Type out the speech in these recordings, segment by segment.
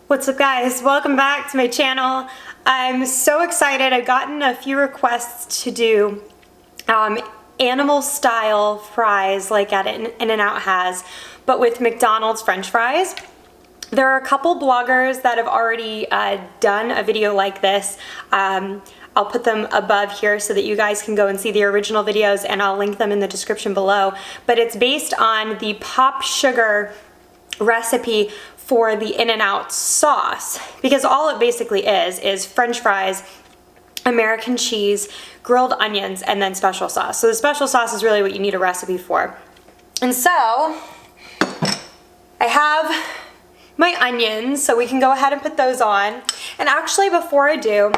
What's up, guys? Welcome back to my channel. I'm so excited. I've gotten a few requests to do animal style fries like at In-N-Out has, but with McDonald's French fries. There are a couple bloggers that have already done a video like this. I'll put them above here so that you guys can go and see the original videos, and I'll link them in the description below. But it's based on the POPSUGAR recipe for the In-N-Out sauce, because all it basically is French fries, American cheese, grilled onions, and then special sauce. So the special sauce is really what you need a recipe for. And so I have my onions, so we can go ahead and put those on. And actually, before I do,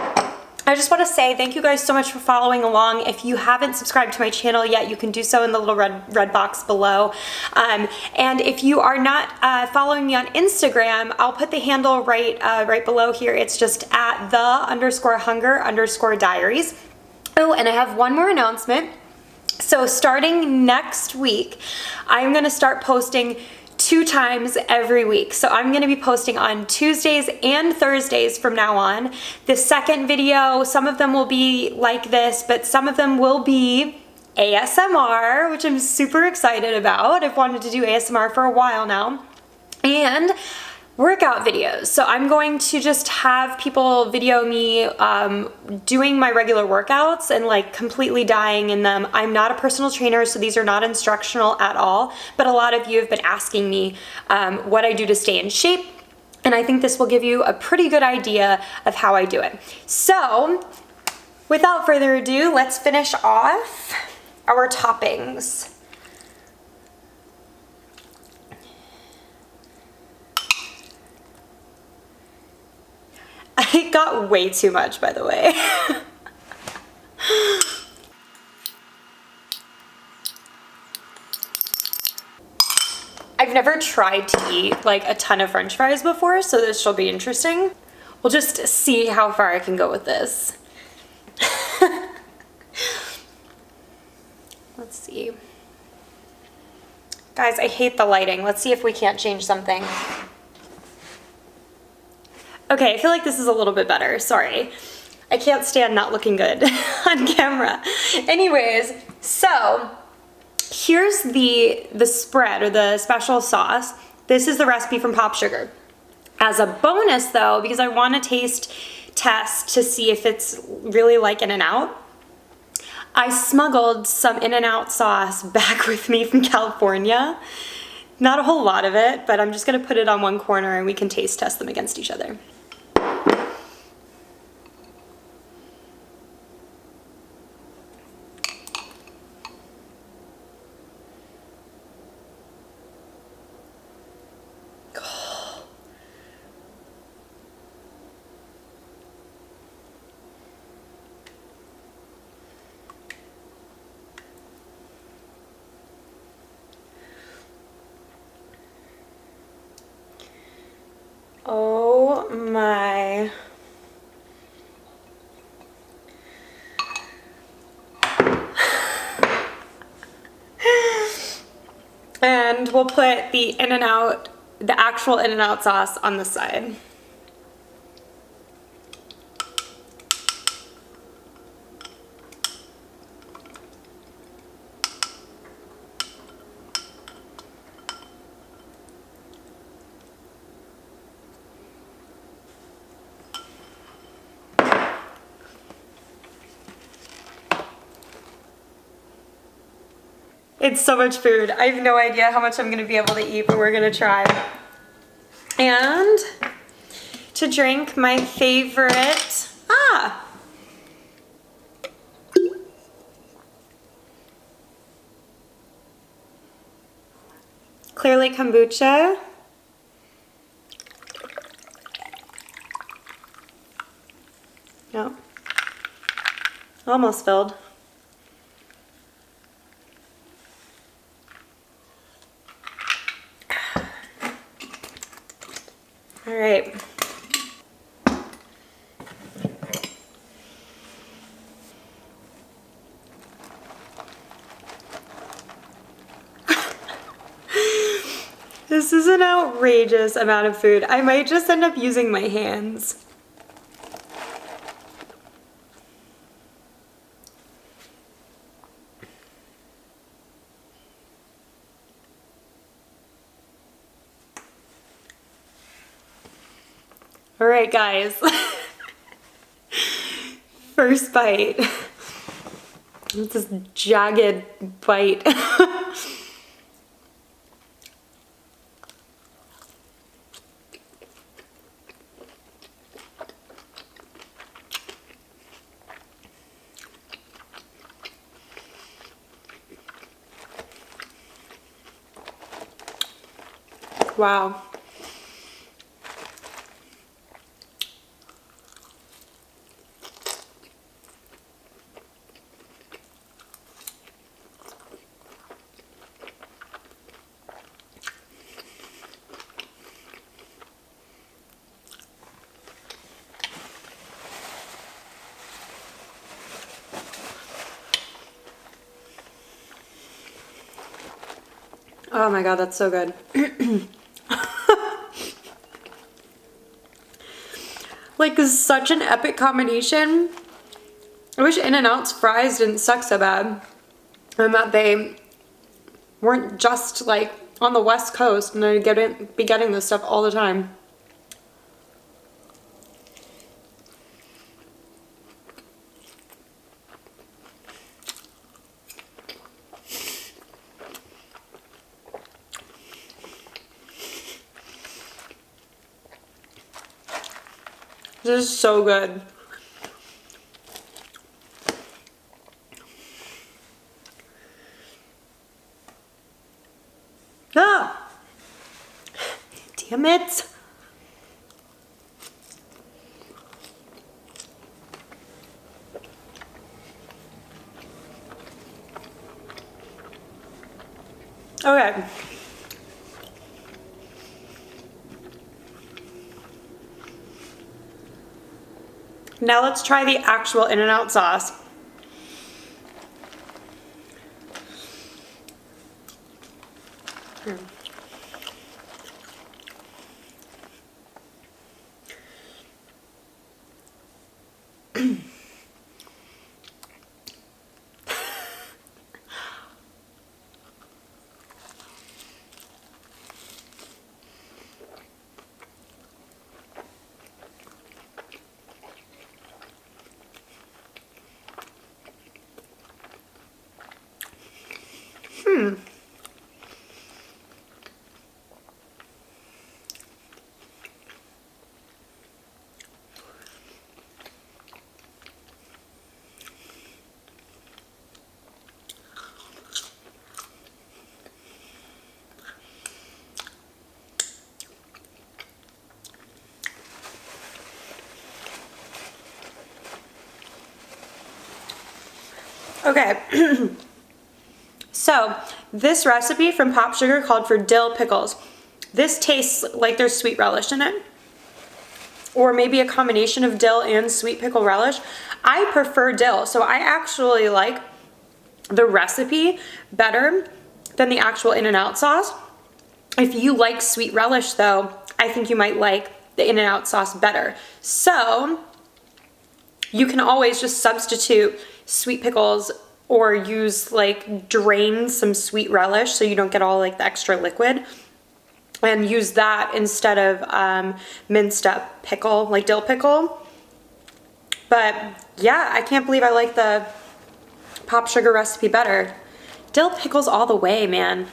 I just want to say thank you guys so much for following along. If you haven't subscribed to my channel yet, you can do so in the little red box below. And if you are not following me on Instagram, I'll put the handle right below here. It's just at @the_hunger_diaries. Oh, and I have one more announcement. So starting next week, I'm going to start posting 2 times every week. So I'm going to be posting on Tuesdays and Thursdays from now on. The second video, some of them will be like this, but some of them will be ASMR, which I'm super excited about. I've wanted to do ASMR for a while now. And workout videos. So I'm going to just have people video me doing my regular workouts and like completely dying in them. I'm not a personal trainer, so these are not instructional at all, but a lot of you have been asking me what I do to stay in shape, and I think this will give you a pretty good idea of how I do it. So without further ado, let's finish off our toppings. I got way too much, by the way. I've never tried to eat like a ton of French fries before, so this shall be interesting. We'll just see how far I can go with this. Let's see. Guys, I hate the lighting. Let's see if we can't change something. Okay, I feel like this is a little bit better. Sorry. I can't stand not looking good on camera. Anyways, so here's the spread or the special sauce. This is the recipe from POPSUGAR. As a bonus though, because I want to taste test to see if it's really like In-N-Out, I smuggled some In-N-Out sauce back with me from California. Not a whole lot of it, but I'm just gonna put it on one corner and we can taste test them against each other. Oh my. And we'll put the In-N-Out, the actual In-N-Out sauce on the side. It's so much food. I have no idea how much I'm gonna be able to eat, but we're gonna try. And to drink, my favorite, clearly kombucha. No, almost filled. All right. This This is an outrageous amount of food. I might just end up using my hands. All right, guys. First bite. It's this jagged bite. Wow. Oh my God, that's so good. Like, this is such an epic combination. I wish In-N-Out's fries didn't suck so bad. And that they weren't just like on the West Coast and I'd be getting this stuff all the time. This is so good. Ah! Damn it! Okay. Now let's try the actual In-N-Out sauce. Okay. So this recipe from POPSUGAR called for dill pickles. This tastes like there's sweet relish in it, or maybe a combination of dill and sweet pickle relish. I prefer dill, so I actually like the recipe better than the actual In-N-Out sauce. If you like sweet relish though, I think you might like the In-N-Out sauce better. So you can always just substitute sweet pickles or use like drain some sweet relish so you don't get all like the extra liquid, and use that instead of minced up pickle, like dill pickle. But yeah, I can't believe I like the POPSUGAR recipe better. Dill pickles all the way, man.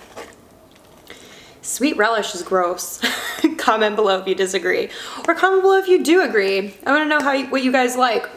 Sweet relish is gross. Comment below if you disagree, or comment below if you do agree. I want to know what you guys like.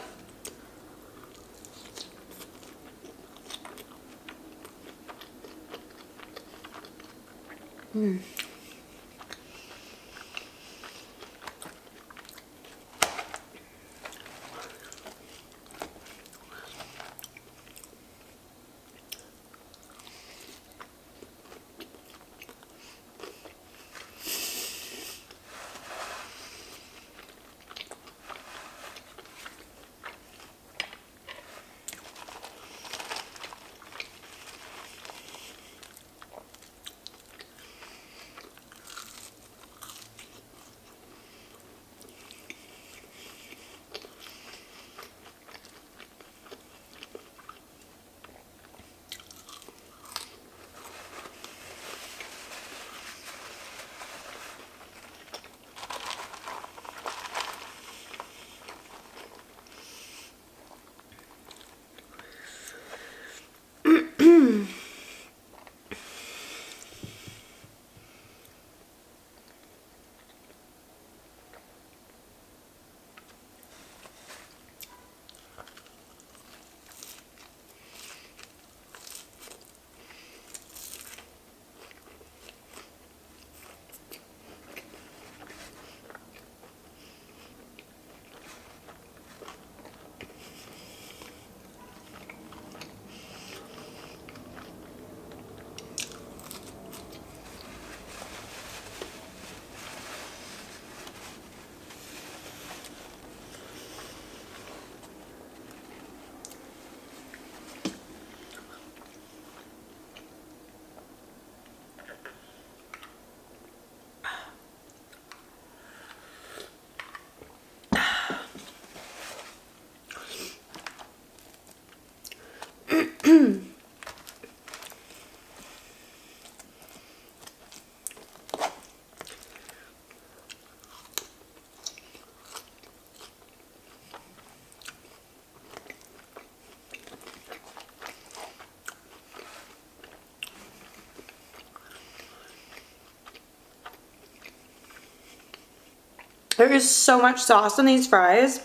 There is so much sauce on these fries.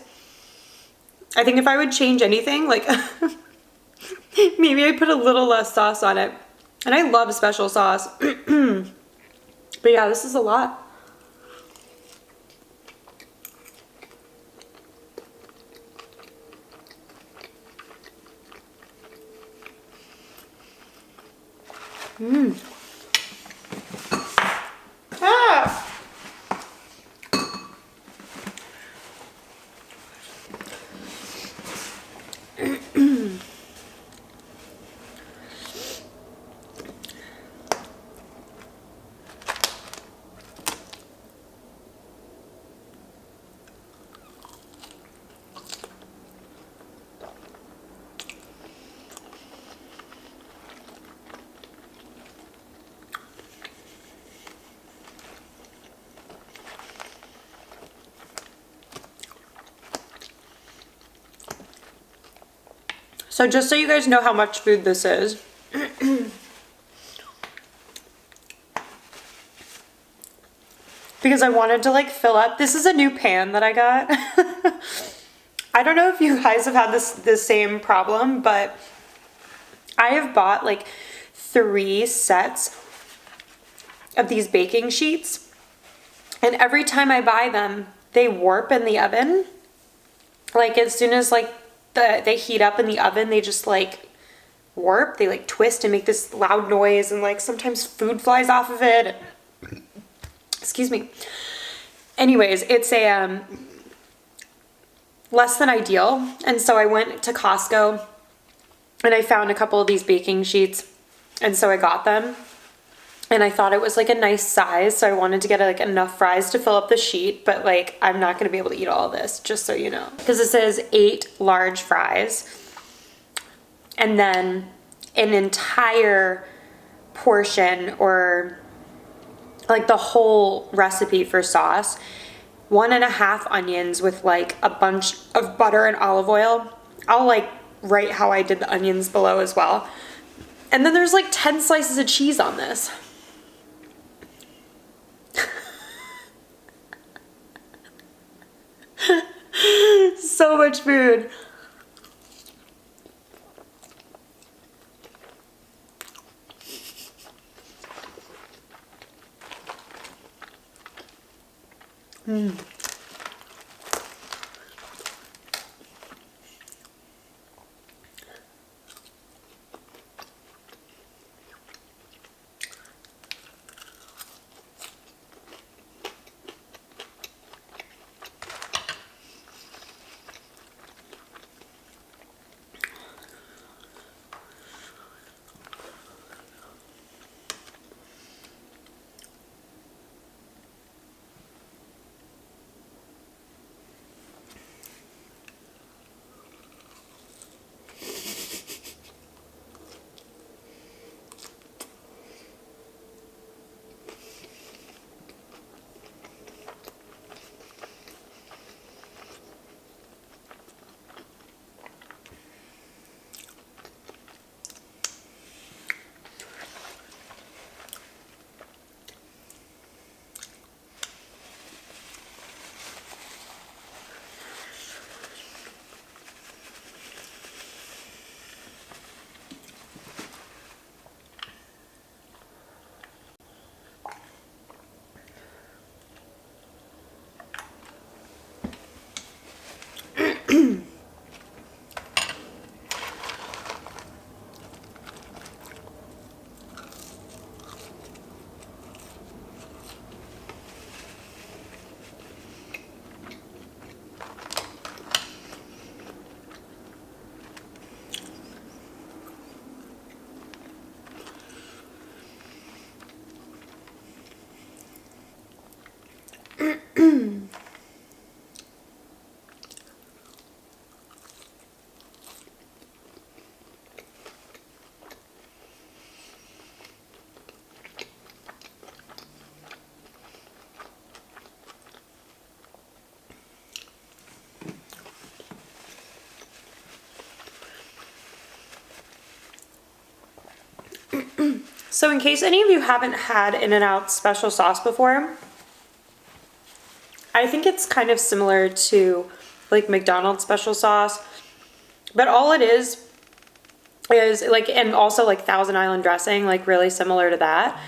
I think if I would change anything, like maybe I put a little less sauce on it. And I love special sauce. But yeah, this is a lot. Ah! So just so you guys know how much food this is, because I wanted to like fill up. This is a new pan that I got. I don't know if you guys have had this same problem, but I have bought like 3 sets of these baking sheets, and every time I buy them, they warp in the oven. Like as soon as like they heat up in the oven, they just like warp, they like twist and make this loud noise, and like sometimes food flies off of it. Excuse me. Anyways, it's a less than ideal, and so I went to Costco and I found a couple of these baking sheets, and so I got them, and I thought it was like a nice size, so I wanted to get like enough fries to fill up the sheet, but like I'm not gonna be able to eat all this, just so you know, because it says 8 large fries and then an entire portion, or like the whole recipe for sauce, 1.5 onions with like a bunch of butter and olive oil. I'll like write how I did the onions below as well. And then there's like 10 slices of cheese on this. So much food. So in case any of you haven't had In-N-Out special sauce before, I think it's kind of similar to like McDonald's special sauce, but all it is like, and also like Thousand Island dressing, like really similar to that.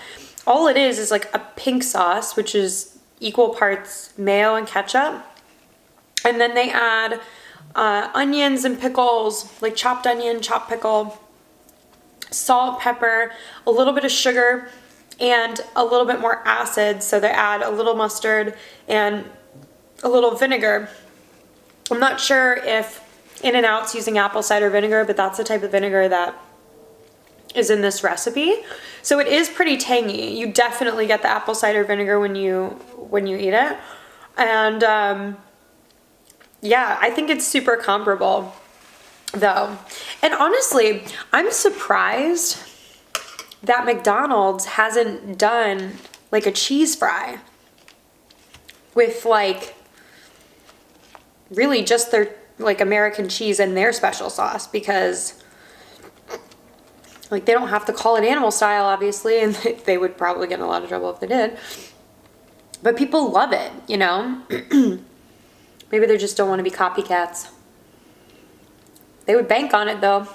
All it is like a pink sauce, which is equal parts mayo and ketchup. And then they add onions and pickles, like chopped onion, chopped pickle, salt, pepper, a little bit of sugar, and a little bit more acid. So they add a little mustard and a little vinegar. I'm not sure if In-N-Out's using apple cider vinegar, but that's the type of vinegar that is in this recipe. So it is pretty tangy. You definitely get the apple cider vinegar when you eat it. And yeah, I think it's super comparable though. And honestly, I'm surprised that McDonald's hasn't done like a cheese fry with like really just their like American cheese and their special sauce, because like they don't have to call it animal style obviously, and they would probably get in a lot of trouble if they did, but people love it, you know. Maybe they just don't want to be copycats. They would bank on it though.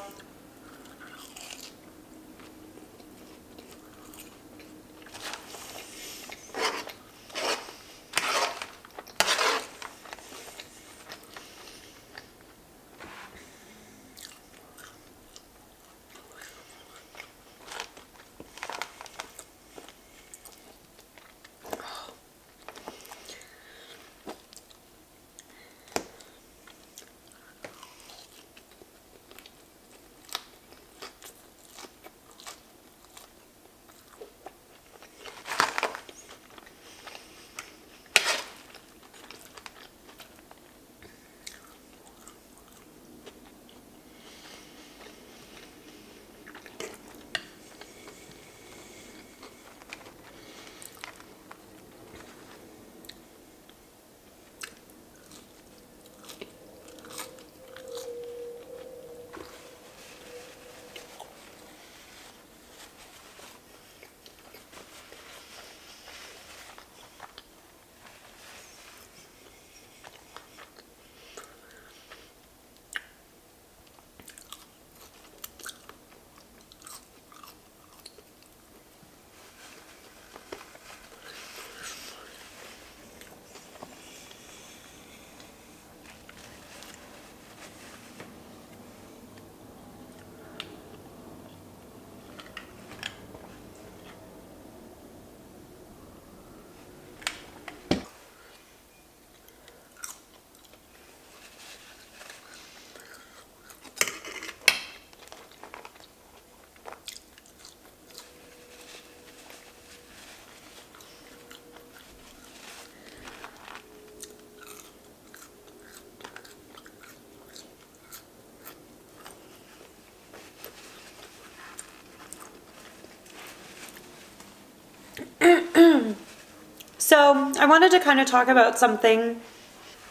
So I wanted to kind of talk about something.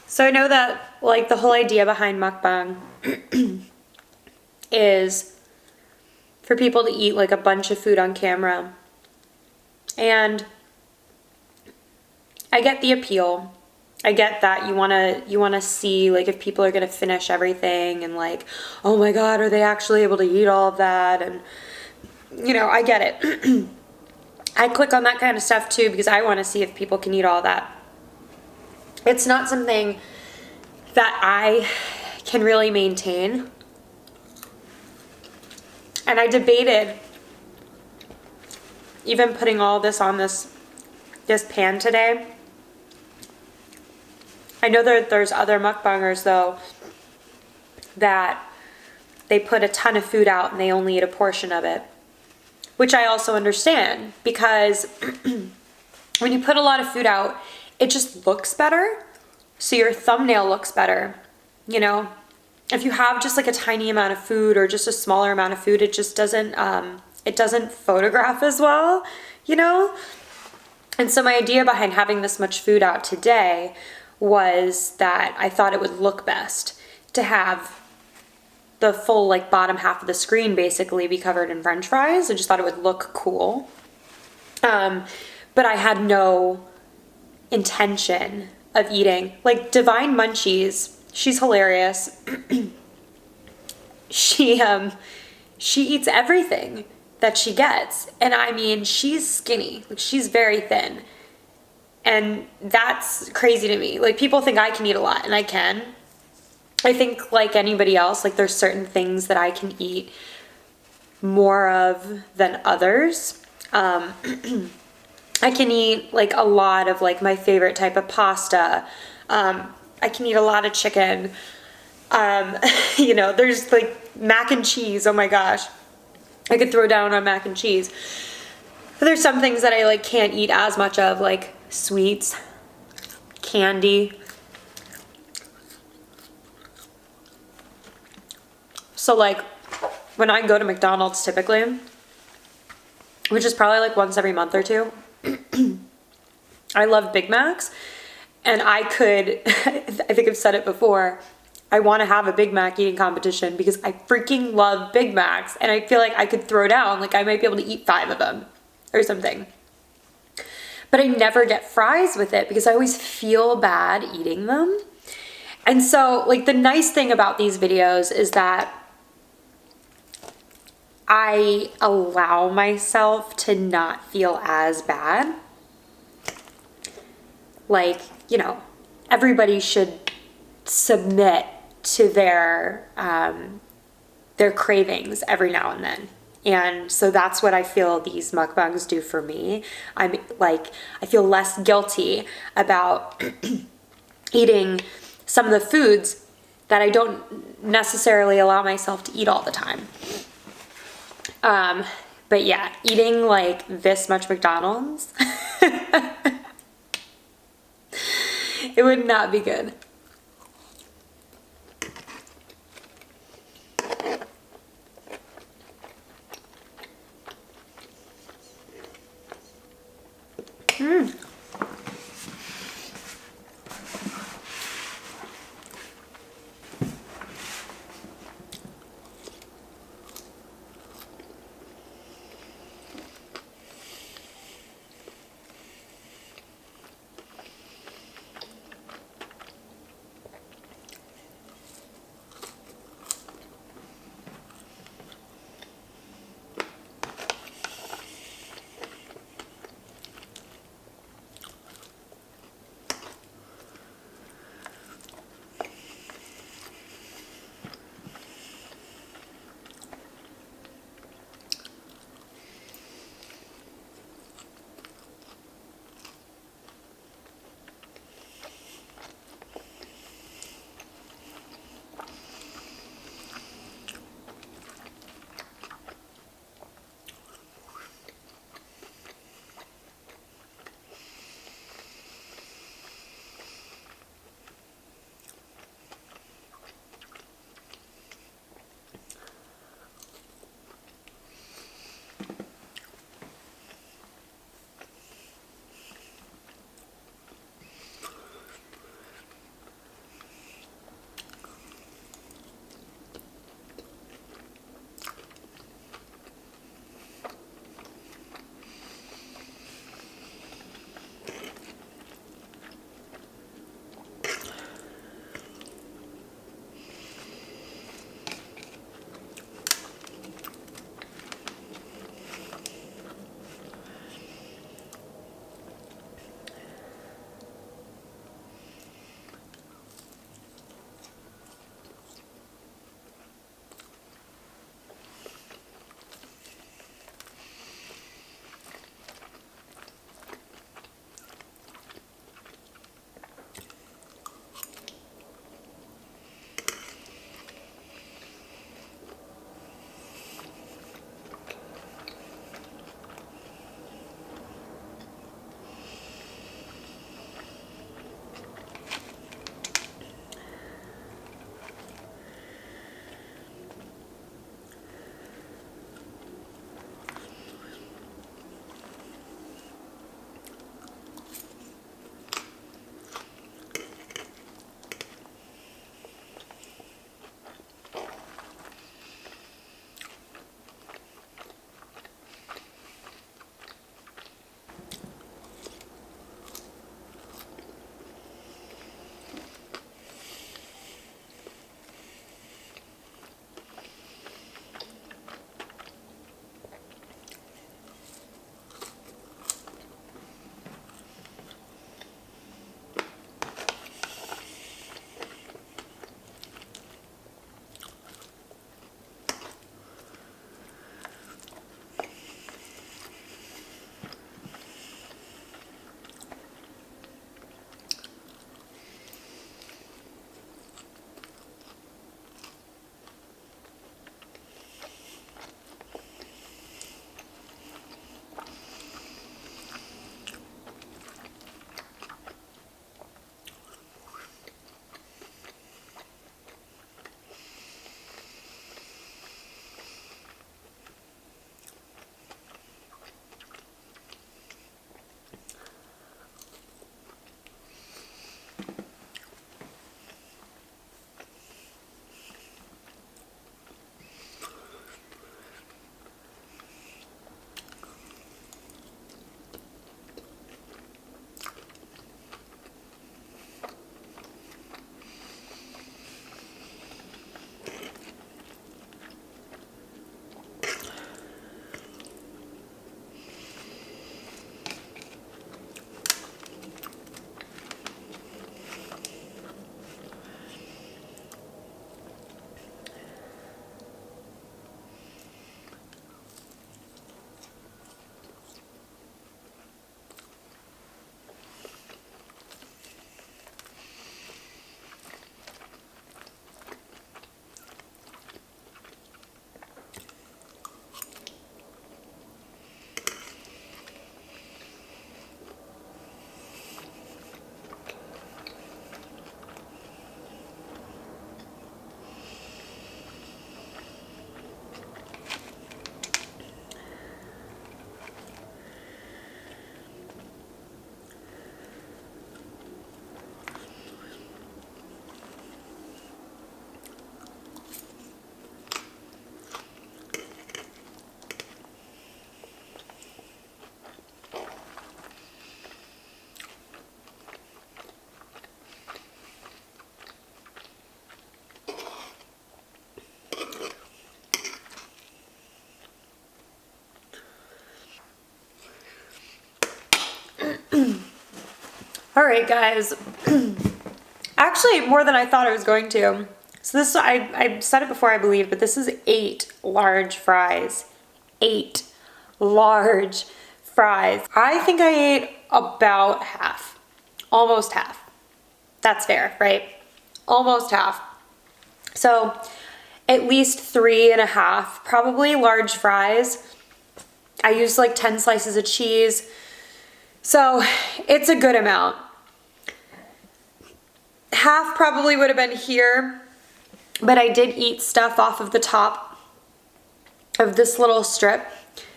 So I know that like the whole idea behind mukbang is for people to eat like a bunch of food on camera. And I get the appeal. I get that you wanna see like if people are gonna finish everything and like, oh my God, are they actually able to eat all of that? And you know, I get it. I click on that kind of stuff too because I want to see if people can eat all that. It's not something that I can really maintain. And I debated even putting all this on this pan today. I know there's other mukbangers though that they put a ton of food out and they only eat a portion of it. Which I also understand, because when you put a lot of food out, it just looks better. So your thumbnail looks better, you know? If you have just like a tiny amount of food or just a smaller amount of food, it just doesn't photograph as well, you know? And so my idea behind having this much food out today was that I thought it would look best to have the full like bottom half of the screen basically be covered in French fries. I just thought it would look cool. But I had no intention of eating. Like Divine Munchies, she's hilarious. She eats everything that she gets. And I mean, she's skinny. Like she's very thin. And that's crazy to me. Like people think I can eat a lot, and I can. I think like anybody else, like there's certain things that I can eat more of than others. I can eat like a lot of like my favorite type of pasta. I can eat a lot of chicken. You know, there's like mac and cheese. Oh my gosh. I could throw down on mac and cheese. But there's some things that I like can't eat as much of, like sweets, candy. So like when I go to McDonald's typically, which is probably like once every month or two, I love Big Macs, and I could, I think I've said it before, I want to have a Big Mac eating competition because I freaking love Big Macs, and I feel like I could throw down, like I might be able to eat 5 of them or something. But I never get fries with it because I always feel bad eating them. And so like the nice thing about these videos is that I allow myself to not feel as bad. Like, you know, everybody should submit to their cravings every now and then. And so that's what I feel these mukbangs do for me. I'm like, I feel less guilty about eating some of the foods that I don't necessarily allow myself to eat all the time. But yeah, eating like this much McDonald's, it would not be good. All right, guys. Actually, more than I thought I was going to. So this, I said it before, I believe, but this is 8 large fries. 8 large fries. I think I ate about half. Almost half. That's fair, right? Almost half. So at least 3.5, probably large fries. I used like 10 slices of cheese. So it's a good amount. Half probably would have been here, but I did eat stuff off of the top of this little strip.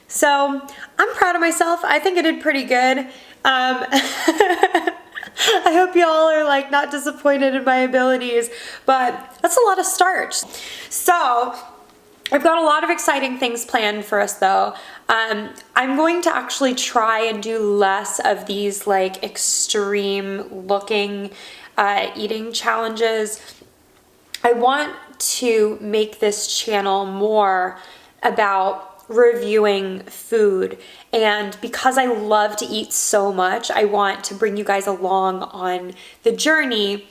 So I'm proud of myself. I think I did pretty good. I hope y'all are like not disappointed in my abilities, but that's a lot of starch. So I've got a lot of exciting things planned for us though. I'm going to actually try and do less of these like extreme looking eating challenges. I want to make this channel more about reviewing food, and because I love to eat so much, I want to bring you guys along on the journey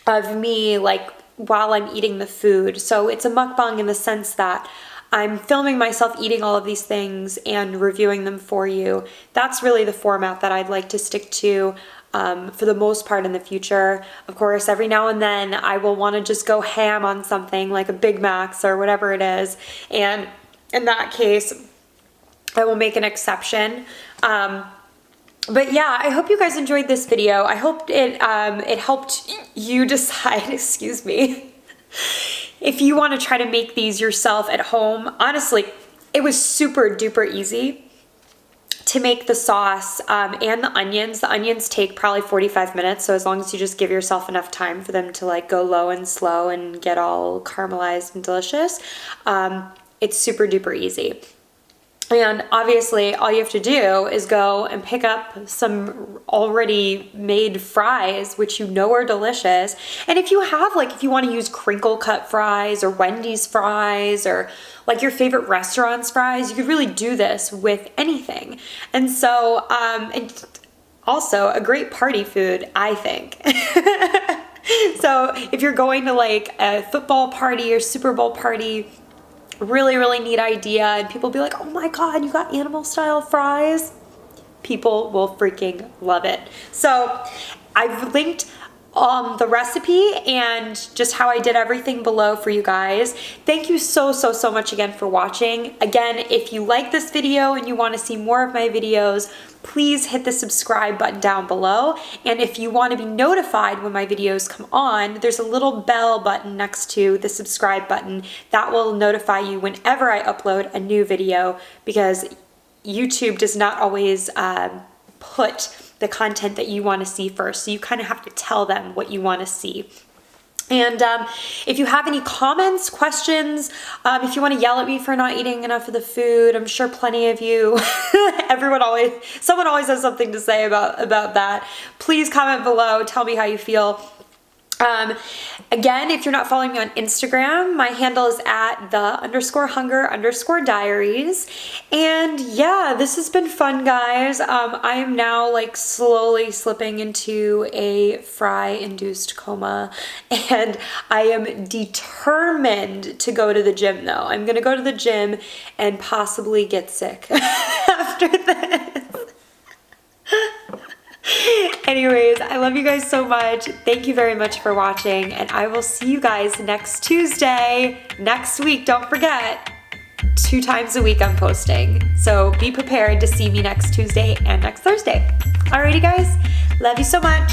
of me like while I'm eating the food. So it's a mukbang in the sense that I'm filming myself eating all of these things and reviewing them for you. That's really the format that I'd like to stick to for the most part in the future. Of course, every now and then I will want to just go ham on something like a Big Macs or whatever it is, and in that case I will make an exception. But yeah, I hope you guys enjoyed this video. I hope it helped you decide, excuse me, if you want to try to make these yourself at home. Honestly, it was super duper easy to make the sauce and the onions. The onions take probably 45 minutes, so as long as you just give yourself enough time for them to like go low and slow and get all caramelized and delicious, it's super duper easy. And obviously all you have to do is go and pick up some already made fries, which you know are delicious. And if you have like, if you want to use crinkle cut fries or Wendy's fries or like your favorite restaurant's fries, you could really do this with anything. And so, and also a great party food, I think. So if you're going to like a football party or Super Bowl party, really neat idea, and people will be like, oh my god, you got animal style fries? People will freaking love it. So I've linked the recipe and just how I did everything below for you guys. Thank you so much again for watching. Again, if you like this video and you want to see more of my videos, please hit the subscribe button down below. And if you want to be notified when my videos come on, there's a little bell button next to the subscribe button that will notify you whenever I upload a new video, because YouTube does not always put the content that you want to see first. So you kind of have to tell them what you want to see. And if you have any comments, questions, if you want to yell at me for not eating enough of the food, I'm sure plenty of you, someone always has something to say about that. Please comment below, tell me how you feel. Again, if you're not following me on Instagram, my handle is at _hunger_diaries. And yeah, this has been fun, guys. I am now like slowly slipping into a fry-induced coma, and I am determined to go to the gym though. I'm gonna go to the gym and possibly get sick after this. Anyways, I love you guys so much. Thank you very much for watching, and I will see you guys next Tuesday, next week. Don't forget, 2 times a week I'm posting. So be prepared to see me next Tuesday and next Thursday. Alrighty guys, love you so much.